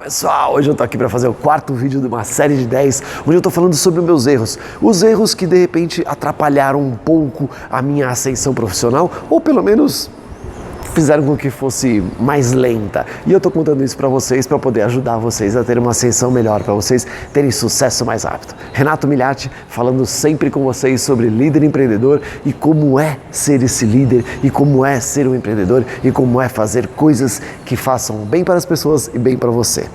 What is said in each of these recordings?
Pessoal, hoje eu tô aqui para fazer o quarto vídeo de uma série de 10, onde eu tô falando sobre os meus erros. Os erros que de repente atrapalharam um pouco a minha ascensão profissional, ou pelo menos fizeram com que fosse mais lenta. E eu tô contando isso para vocês, para poder ajudar vocês a terem uma ascensão melhor, para vocês terem sucesso mais rápido. Renato Miliati, falando sempre com vocês sobre líder empreendedor e como é ser esse líder, e como é ser um empreendedor, e como é fazer coisas que façam bem para as pessoas e bem para você.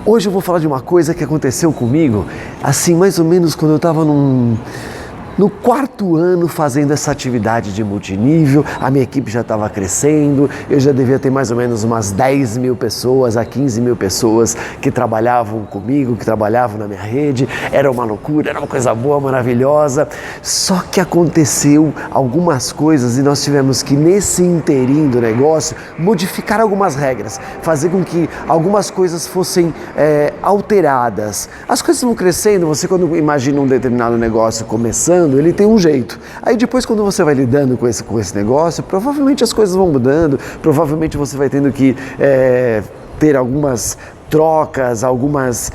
Hoje eu vou falar de uma coisa que aconteceu comigo, assim, mais ou menos quando eu estava no quarto ano fazendo essa atividade de multinível. A minha equipe já estava crescendo, eu já devia ter mais ou menos umas 10 mil pessoas a 15 mil pessoas que trabalhavam comigo, que trabalhavam na minha rede. Era uma loucura, era uma coisa boa, maravilhosa. Só que aconteceu algumas coisas e nós tivemos que, nesse inteirinho do negócio, modificar algumas regras, fazer com que algumas coisas fossem alteradas. As coisas vão crescendo, você quando imagina um determinado negócio começando, ele tem um jeito. Aí depois, quando você vai lidando com esse negócio, provavelmente as coisas vão mudando, provavelmente você vai tendo que ter algumas trocas, algumas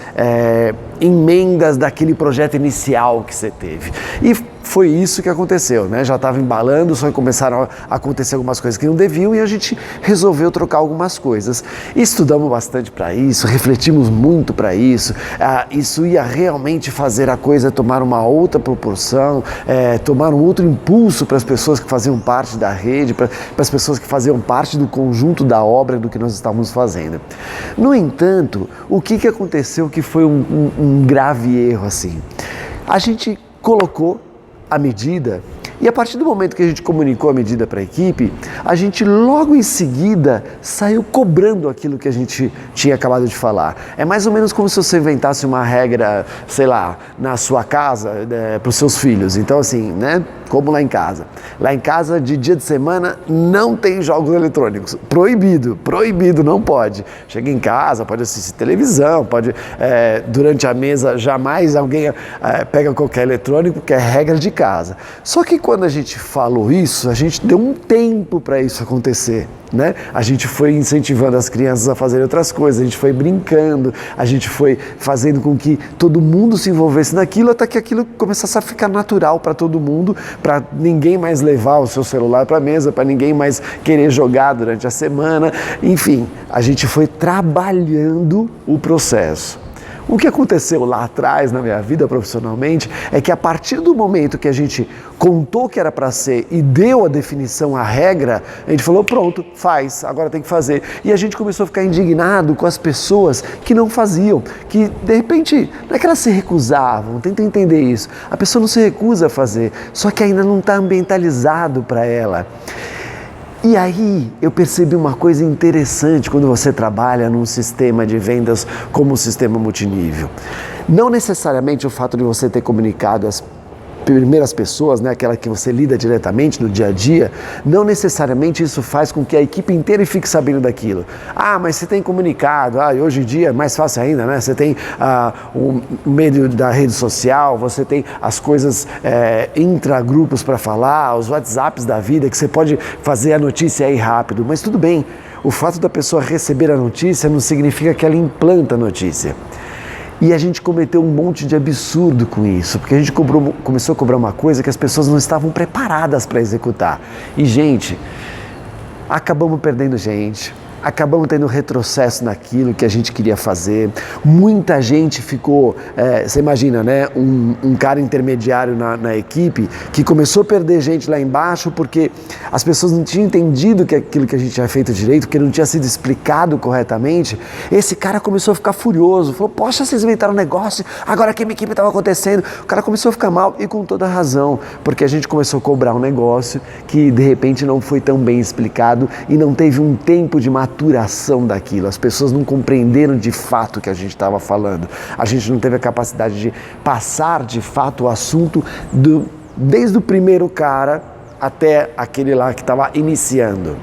emendas daquele projeto inicial que você teve. E foi isso que aconteceu, né? Já estava embalando, só começaram a acontecer algumas coisas que não deviam e a gente resolveu trocar algumas coisas. Estudamos bastante para isso, refletimos muito para isso. Isso ia realmente fazer a coisa tomar uma outra proporção, tomar um outro impulso para as pessoas que faziam parte da rede, para as pessoas que faziam parte do conjunto da obra do que nós estávamos fazendo. No entanto, o que aconteceu que foi um grave erro assim? A gente colocou a medida e a partir do momento que a gente comunicou a medida para a equipe, a gente logo em seguida saiu cobrando aquilo que a gente tinha acabado de falar. É mais ou menos como se você inventasse uma regra, sei lá, na sua casa, para os seus filhos. Então assim, né? Como lá em casa. Lá em casa, de dia de semana, não tem jogos eletrônicos. Proibido, proibido, não pode. Chega em casa, pode assistir televisão, pode, durante a mesa, jamais alguém pega qualquer eletrônico, que é regra de casa. Só que quando a gente falou isso, a gente deu um tempo para isso acontecer, né? A gente foi incentivando as crianças a fazerem outras coisas, a gente foi brincando, a gente foi fazendo com que todo mundo se envolvesse naquilo, até que aquilo começasse a ficar natural para todo mundo, para ninguém mais levar o seu celular para a mesa, para ninguém mais querer jogar durante a semana. Enfim, a gente foi trabalhando o processo. O que aconteceu lá atrás na minha vida profissionalmente é que a partir do momento que a gente contou que era para ser e deu a definição, a regra, a gente falou, pronto, faz, agora tem que fazer. E a gente começou a ficar indignado com as pessoas que não faziam, que de repente, não é que elas se recusavam, tenta entender isso, a pessoa não se recusa a fazer, só que ainda não está ambientalizado para ela. E aí eu percebi uma coisa interessante quando você trabalha num sistema de vendas como o sistema multinível. Não necessariamente o fato de você ter comunicado as primeiras pessoas, né, aquela que você lida diretamente no dia a dia, não necessariamente isso faz com que a equipe inteira fique sabendo daquilo. Ah, mas você tem comunicado, hoje em dia é mais fácil ainda, né? Você tem o meio da rede social, você tem as coisas intragrupos para falar, os WhatsApps da vida, que você pode fazer a notícia aí rápido, mas tudo bem, o fato da pessoa receber a notícia não significa que ela implanta a notícia. E a gente cometeu um monte de absurdo com isso, porque a gente começou a cobrar uma coisa que as pessoas não estavam preparadas para executar. E, gente, acabamos perdendo gente, acabamos tendo retrocesso naquilo que a gente queria fazer. Muita gente ficou, você imagina, né, um cara intermediário na equipe que começou a perder gente lá embaixo porque as pessoas não tinham entendido que aquilo que a gente tinha feito direito, que não tinha sido explicado corretamente. Esse cara começou a ficar furioso, falou, poxa, vocês inventaram um negócio, agora que a minha equipe estava acontecendo. O cara começou a ficar mal e com toda razão, porque a gente começou a cobrar um negócio que de repente não foi tão bem explicado e não teve um tempo de maturação daquilo. As pessoas não compreenderam de fato o que a gente estava falando. A gente não teve a capacidade de passar de fato o assunto desde o primeiro cara até aquele lá que estava iniciando.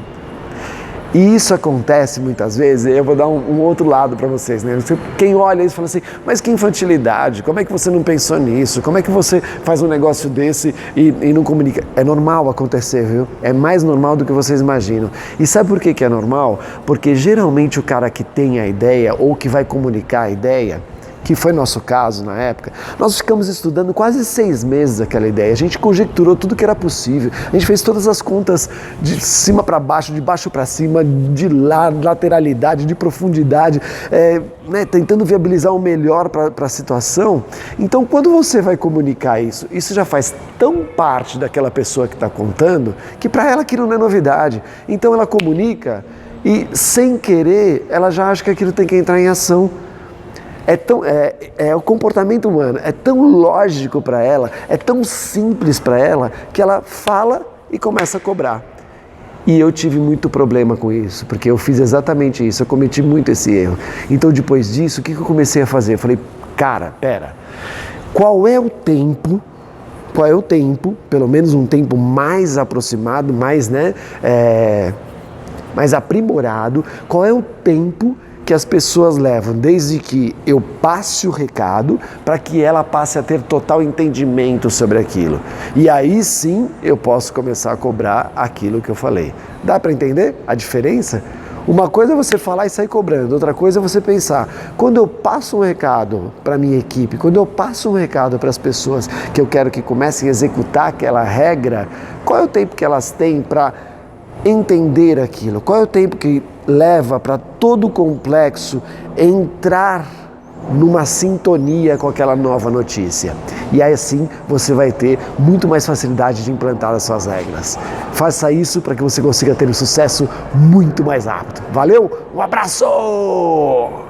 E isso acontece muitas vezes, eu vou dar um outro lado para vocês, né? Quem olha isso fala assim, mas que infantilidade, como é que você não pensou nisso? Como é que você faz um negócio desse e não comunica? É normal acontecer, viu? É mais normal do que vocês imaginam. E sabe por que é normal? Porque geralmente o cara que tem a ideia ou que vai comunicar a ideia, que foi nosso caso na época, nós ficamos estudando quase 6 meses aquela ideia. A gente conjecturou tudo que era possível. A gente fez todas as contas de cima para baixo, de baixo para cima, de lateralidade, de profundidade, né, tentando viabilizar o melhor para a situação. Então, quando você vai comunicar isso, isso já faz tão parte daquela pessoa que está contando, que para ela aquilo não é novidade. Então, ela comunica e, sem querer, ela já acha que aquilo tem que entrar em ação. É o comportamento humano, é tão lógico para ela, é tão simples para ela, que ela fala e começa a cobrar. E eu tive muito problema com isso, porque eu fiz exatamente isso, eu cometi muito esse erro. Então depois disso, o que eu comecei a fazer? Eu falei, cara, pera, qual é o tempo, pelo menos um tempo mais aproximado, mais aprimorado, qual é o tempo que as pessoas levam desde que eu passe o recado para que ela passe a ter total entendimento sobre aquilo. E aí sim eu posso começar a cobrar aquilo que eu falei. Dá para entender a diferença? Uma coisa é você falar e sair cobrando, outra coisa é você pensar, quando eu passo um recado para a minha equipe, quando eu passo um recado para as pessoas que eu quero que comecem a executar aquela regra, qual é o tempo que elas têm para entender aquilo? Qual é o tempo que leva para todo o complexo entrar numa sintonia com aquela nova notícia? E aí assim você vai ter muito mais facilidade de implantar as suas regras. Faça isso para que você consiga ter um sucesso muito mais rápido. Valeu? Um abraço!